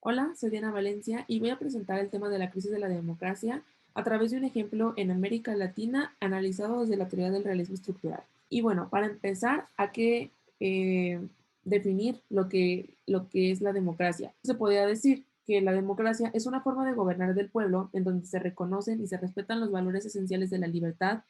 Hola, soy Diana Valencia y voy a presentar el tema de la crisis de la democracia a través de un ejemplo en América Latina analizado desde la teoría del realismo estructural. Y bueno, para empezar, hay que definir lo que es la democracia. Se podría decir que la democracia es una forma de gobernar del pueblo en donde se reconocen y se respetan los valores esenciales de la libertad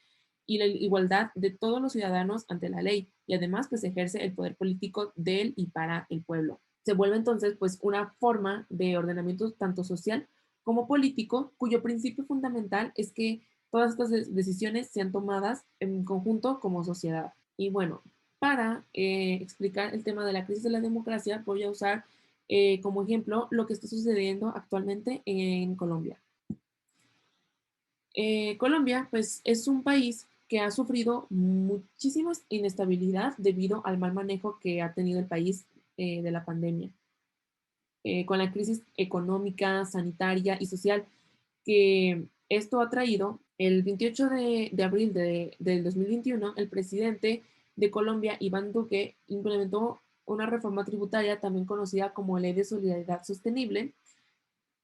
y la igualdad de todos los ciudadanos ante la ley, y además pues ejerce el poder político del y para el pueblo. Se vuelve entonces pues una forma de ordenamiento tanto social como político, cuyo principio fundamental es que todas estas decisiones sean tomadas en conjunto como sociedad. Y bueno, para explicar el tema de la crisis de la democracia, voy a usar como ejemplo lo que está sucediendo actualmente en Colombia. Colombia, pues, es un país que ha sufrido muchísima inestabilidad debido al mal manejo que ha tenido el país de la pandemia, con la crisis económica, sanitaria y social que esto ha traído. El 28 de abril del 2021, el presidente de Colombia, Iván Duque, implementó una reforma tributaria también conocida como Ley de Solidaridad Sostenible,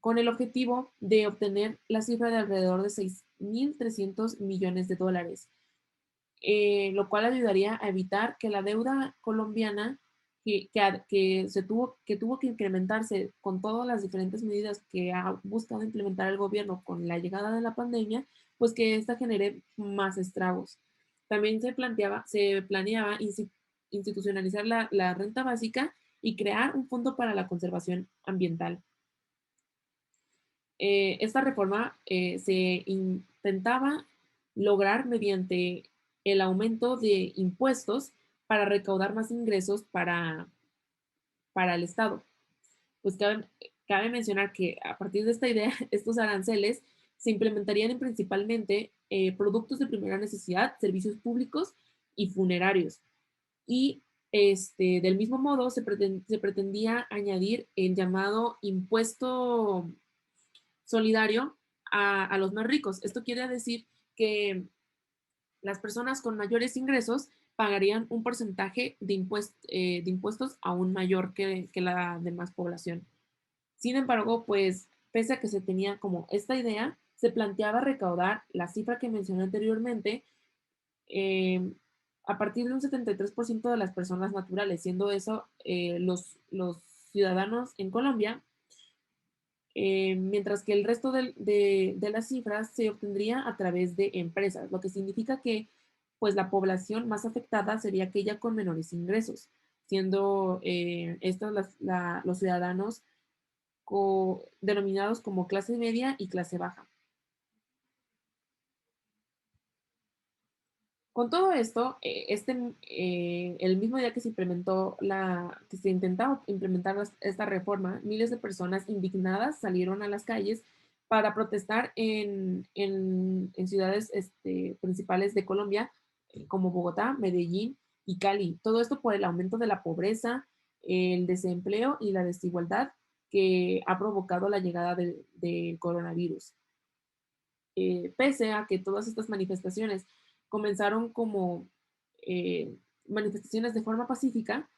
con el objetivo de obtener la cifra de alrededor de 6.300 millones de dólares, lo cual ayudaría a evitar que la deuda colombiana que tuvo que incrementarse con todas las diferentes medidas que ha buscado implementar el gobierno con la llegada de la pandemia, pues que esta genere más estragos. También se planeaba institucionalizar la renta básica y crear un fondo para la conservación ambiental. Esta reforma se intentaba lograr mediante el aumento de impuestos para recaudar más ingresos para el Estado. Pues cabe mencionar que a partir de esta idea, estos aranceles se implementarían en principalmente productos de primera necesidad, servicios públicos y funerarios. Y del mismo modo se pretendía añadir el llamado impuesto solidario a los más ricos. Esto quiere decir que las personas con mayores ingresos pagarían un porcentaje de impuestos aún mayor que la demás población. Sin embargo, pues pese a que se tenía como esta idea, se planteaba recaudar la cifra que mencioné anteriormente eh, a partir de un 73% de las personas naturales, siendo eso los ciudadanos en Colombia, mientras que el resto de las cifras se obtendría a través de empresas, lo que significa que pues la población más afectada sería aquella con menores ingresos, siendo estos los ciudadanos denominados como clase media y clase baja. Con todo esto, el mismo día que que se intentaba implementar esta reforma, miles de personas indignadas salieron a las calles para protestar en ciudades principales de Colombia, como Bogotá, Medellín y Cali. Todo esto por el aumento de la pobreza, el desempleo y la desigualdad que ha provocado la llegada del coronavirus. Pese a que todas estas manifestaciones comenzaron como manifestaciones de forma pacífica,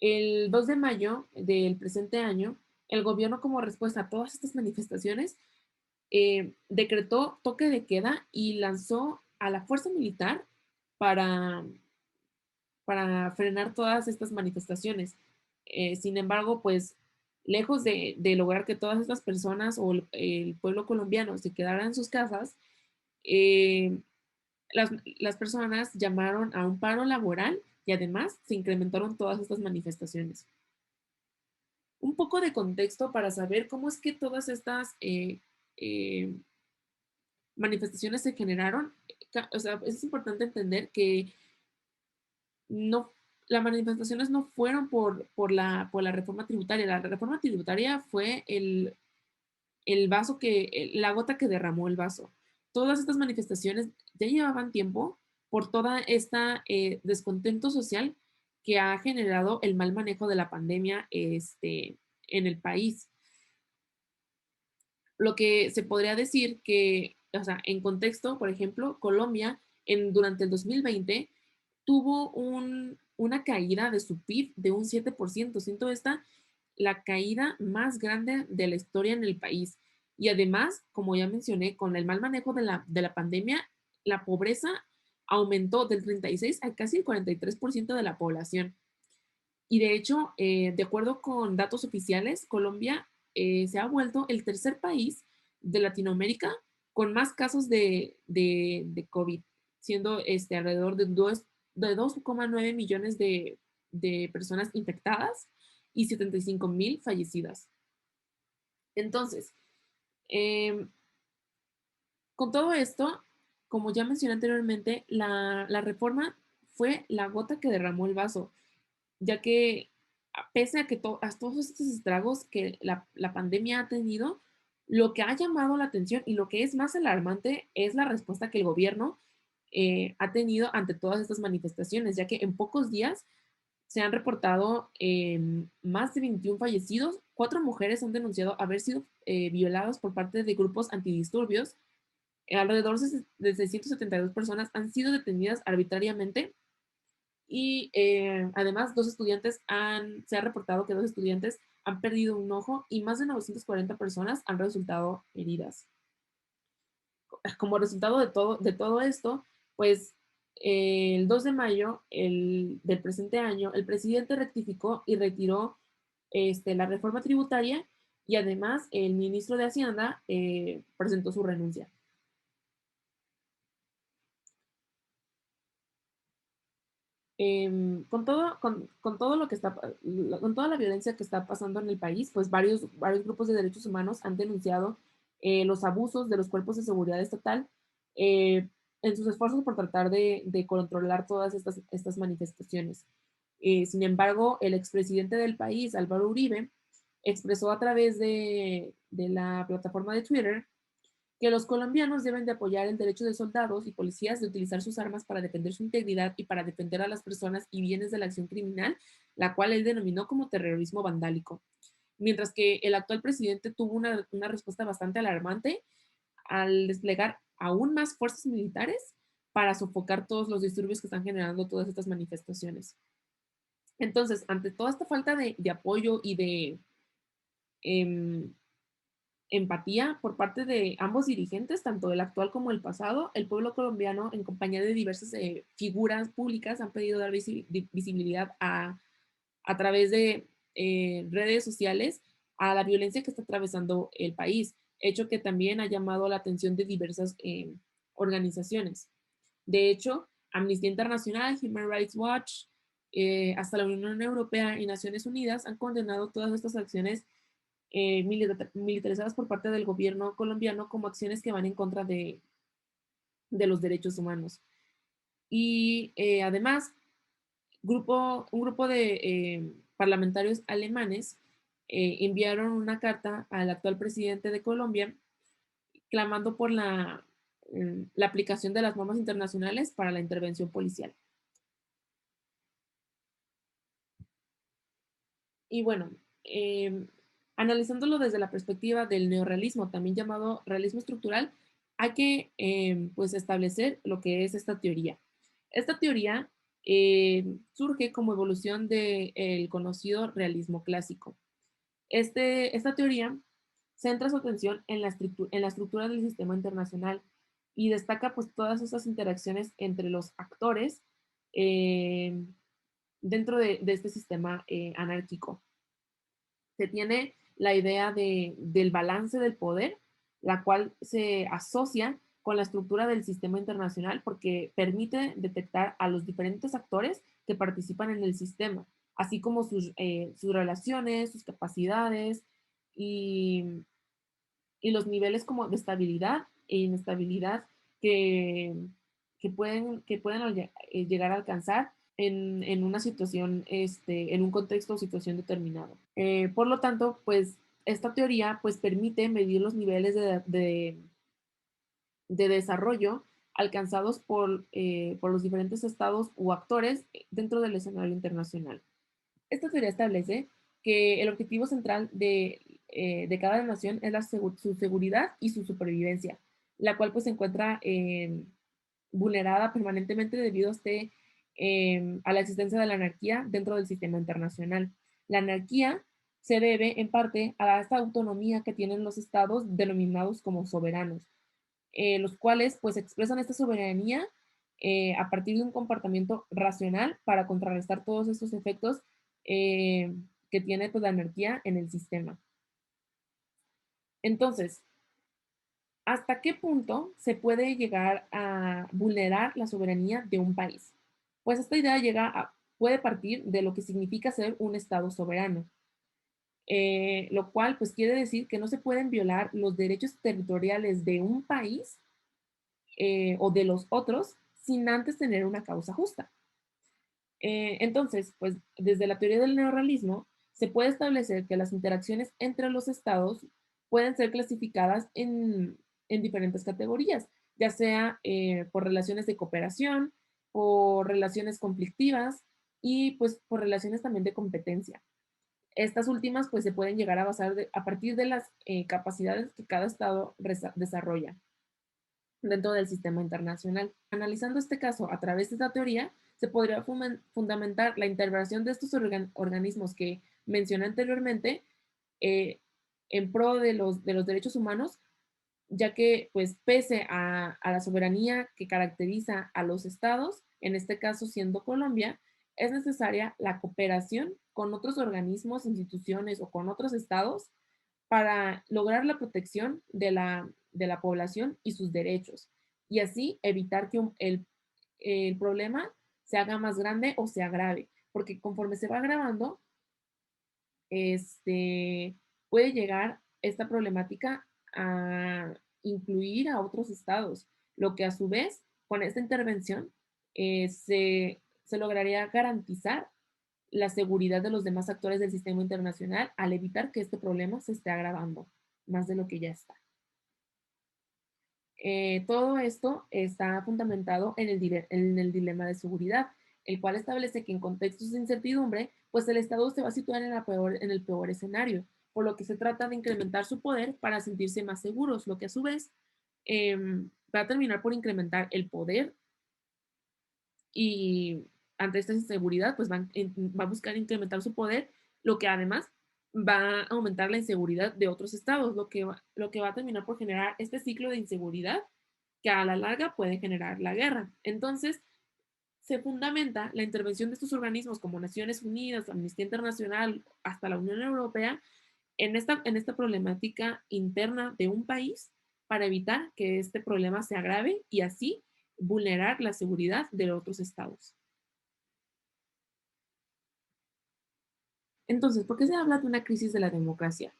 el 2 de mayo del presente año, el gobierno, como respuesta a todas estas manifestaciones, decretó toque de queda y lanzó a la fuerza militar para, para frenar todas estas manifestaciones. Sin embargo, pues lejos de lograr que todas estas personas o el pueblo colombiano se quedaran en sus casas, eh, las personas llamaron a un paro laboral y además se incrementaron todas estas manifestaciones. Un poco de contexto para saber cómo es que todas estas eh, manifestaciones se generaron. O sea, es importante entender que no, las manifestaciones no fueron por la reforma tributaria. La reforma tributaria fue el vaso la gota que derramó el vaso. Todas estas manifestaciones ya llevaban tiempo por toda esta descontento social que ha generado el mal manejo de la pandemia en el país. Lo que se podría decir que, o sea, en contexto, por ejemplo, Colombia durante el 2020 tuvo una caída de su PIB de un 7%, siendo esta la caída más grande de la historia en el país. Y además, como ya mencioné, con el mal manejo de la pandemia, la pobreza aumentó del 36 a casi el 43% de la población. Y de hecho, de acuerdo con datos oficiales, Colombia se ha vuelto el tercer país de Latinoamérica con más casos de COVID, siendo alrededor de 2,9 millones de personas infectadas y 75.000 fallecidas. Entonces, eh, con todo esto, como ya mencioné anteriormente, la reforma fue la gota que derramó el vaso, ya que pese a que a todos estos estragos que la pandemia ha tenido, lo que ha llamado la atención y lo que es más alarmante es la respuesta que el gobierno ha tenido ante todas estas manifestaciones, ya que en pocos días se han reportado más de 21 fallecidos, 4 mujeres han denunciado haber sido violadas por parte de grupos antidisturbios, alrededor de 672 personas han sido detenidas arbitrariamente y además, se ha reportado que 2 estudiantes han perdido un ojo y más de 940 personas han resultado heridas. Como resultado de todo esto, pues el 2 de mayo del presente año, el presidente rectificó y retiró la reforma tributaria y además el ministro de Hacienda presentó su renuncia. Con todo lo que con toda la violencia que está pasando en el país, pues varios grupos de derechos humanos han denunciado los abusos de los cuerpos de seguridad estatal eh, en sus esfuerzos por tratar de controlar todas estas manifestaciones. Sin embargo, el expresidente del país, Álvaro Uribe, expresó a través de la plataforma de Twitter que los colombianos deben de apoyar el derecho de soldados y policías de utilizar sus armas para defender su integridad y para defender a las personas y bienes de la acción criminal, la cual él denominó como terrorismo vandálico. Mientras que el actual presidente tuvo una respuesta bastante alarmante al desplegar aún más fuerzas militares para sofocar todos los disturbios que están generando todas estas manifestaciones. Entonces, ante toda esta falta de apoyo y de eh, empatía por parte de ambos dirigentes, tanto el actual como el pasado, el pueblo colombiano, en compañía de diversas figuras públicas, han pedido dar visibilidad a través de redes sociales a la violencia que está atravesando el país, hecho que también ha llamado la atención de diversas organizaciones. De hecho, Amnistía Internacional, Human Rights Watch, hasta la Unión Europea y Naciones Unidas han condenado todas estas acciones militarizadas por parte del gobierno colombiano como acciones que van en contra de los derechos humanos. Y además, un grupo de parlamentarios alemanes enviaron una carta al actual presidente de Colombia clamando por la aplicación de las normas internacionales para la intervención policial. Y bueno, eh, analizándolo desde la perspectiva del neorrealismo, también llamado realismo estructural, hay que pues establecer lo que es esta teoría. Esta teoría surge como evolución del conocido realismo clásico. Esta teoría centra su atención en la estructura del sistema internacional y destaca pues todas esas interacciones entre los actores eh, dentro de este sistema anárquico. Se tiene la idea del balance del poder, la cual se asocia con la estructura del sistema internacional porque permite detectar a los diferentes actores que participan en el sistema, así como sus relaciones, sus capacidades y, y los niveles como de estabilidad e inestabilidad que, que pueden llegar a alcanzar en una situación, en un contexto o situación determinado. Por lo tanto, pues esta teoría pues permite medir los niveles de desarrollo alcanzados por los diferentes estados o actores dentro del escenario internacional. Esta teoría establece que el objetivo central de cada nación es su seguridad y su supervivencia, la cual pues se encuentra vulnerada permanentemente debido a la existencia de la anarquía dentro del sistema internacional. La anarquía se debe en parte a esta autonomía que tienen los estados denominados como soberanos, los cuales pues expresan esta soberanía a partir de un comportamiento racional para contrarrestar todos estos efectos eh, que tiene pues, la anarquía en el sistema. Entonces, ¿hasta qué punto se puede llegar a vulnerar la soberanía de un país? Pues esta idea puede partir de lo que significa ser un Estado soberano, lo cual pues quiere decir que no se pueden violar los derechos territoriales de un país o de los otros sin antes tener una causa justa. Entonces, pues desde la teoría del neorrealismo se puede establecer que las interacciones entre los estados pueden ser clasificadas en diferentes categorías, ya sea por relaciones de cooperación, por relaciones conflictivas y pues por relaciones también de competencia. Estas últimas pues se pueden llegar a basar a partir de las capacidades que cada estado desarrolla dentro del sistema internacional. Analizando este caso a través de esta teoría, se podría fundamentar la integración de estos organismos que mencioné anteriormente eh, en pro de los derechos humanos, ya que, pues, pese a la soberanía que caracteriza a los estados, en este caso siendo Colombia, es necesaria la cooperación con otros organismos, instituciones o con otros estados para lograr la protección de la población y sus derechos, y así evitar que el problema se haga más grande o se agrave, porque conforme se va agravando, este, puede llegar esta problemática a incluir a otros estados, lo que a su vez, con esta intervención, se lograría garantizar la seguridad de los demás actores del sistema internacional al evitar que este problema se esté agravando más de lo que ya está. Todo esto está fundamentado en el dilema de seguridad, el cual establece que en contextos de incertidumbre, pues el Estado se va a situar en el peor escenario, por lo que se trata de incrementar su poder para sentirse más seguros, lo que a su vez va a terminar por incrementar el poder y ante esta inseguridad, pues va a buscar incrementar su poder, lo que además va a aumentar la inseguridad de otros estados, lo que va a terminar por generar este ciclo de inseguridad que a la larga puede generar la guerra. Entonces, se fundamenta la intervención de estos organismos como Naciones Unidas, Amnistía Internacional, hasta la Unión Europea, en esta problemática interna de un país para evitar que este problema se agrave y así vulnerar la seguridad de otros estados. Entonces, ¿por qué se habla de una crisis de la democracia?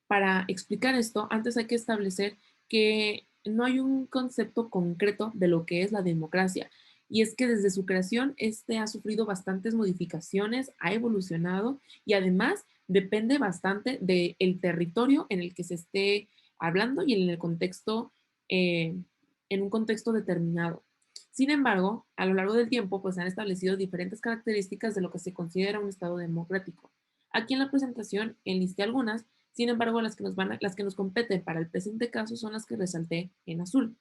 Para explicar esto, antes hay que establecer que no hay un concepto concreto de lo que es la democracia. Y es que desde su creación, este ha sufrido bastantes modificaciones, ha evolucionado y además depende bastante del territorio en el que se esté hablando y en el contexto, en un contexto determinado. Sin embargo, a lo largo del tiempo, pues han establecido diferentes características de lo que se considera un Estado democrático. Aquí en la presentación enlisté algunas, sin embargo, las que nos competen para el presente caso son las que resalté en azul.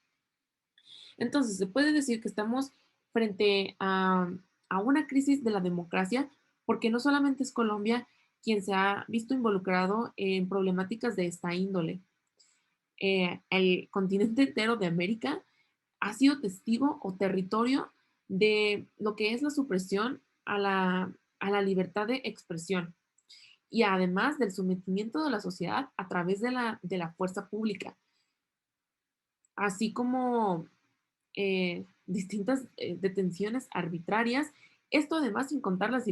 Entonces, se puede decir que estamos frente a una crisis de la democracia, porque no solamente es Colombia quien se ha visto involucrado en problemáticas de esta índole. El continente entero de América ha sido testigo o territorio de lo que es la supresión a la libertad de expresión y además del sometimiento de la sociedad a través de la fuerza pública, así como distintas detenciones arbitrarias. Esto además sin contar las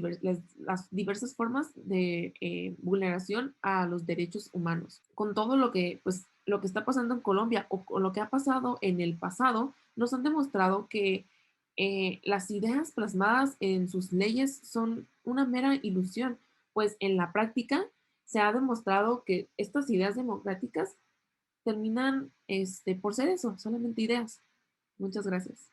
diversas formas de vulneración a los derechos humanos. Con todo lo que, pues, lo que está pasando en Colombia o lo que ha pasado en el pasado, nos han demostrado que las ideas plasmadas en sus leyes son una mera ilusión, pues en la práctica se ha demostrado que estas ideas democráticas terminan por ser eso, solamente ideas. Muchas gracias.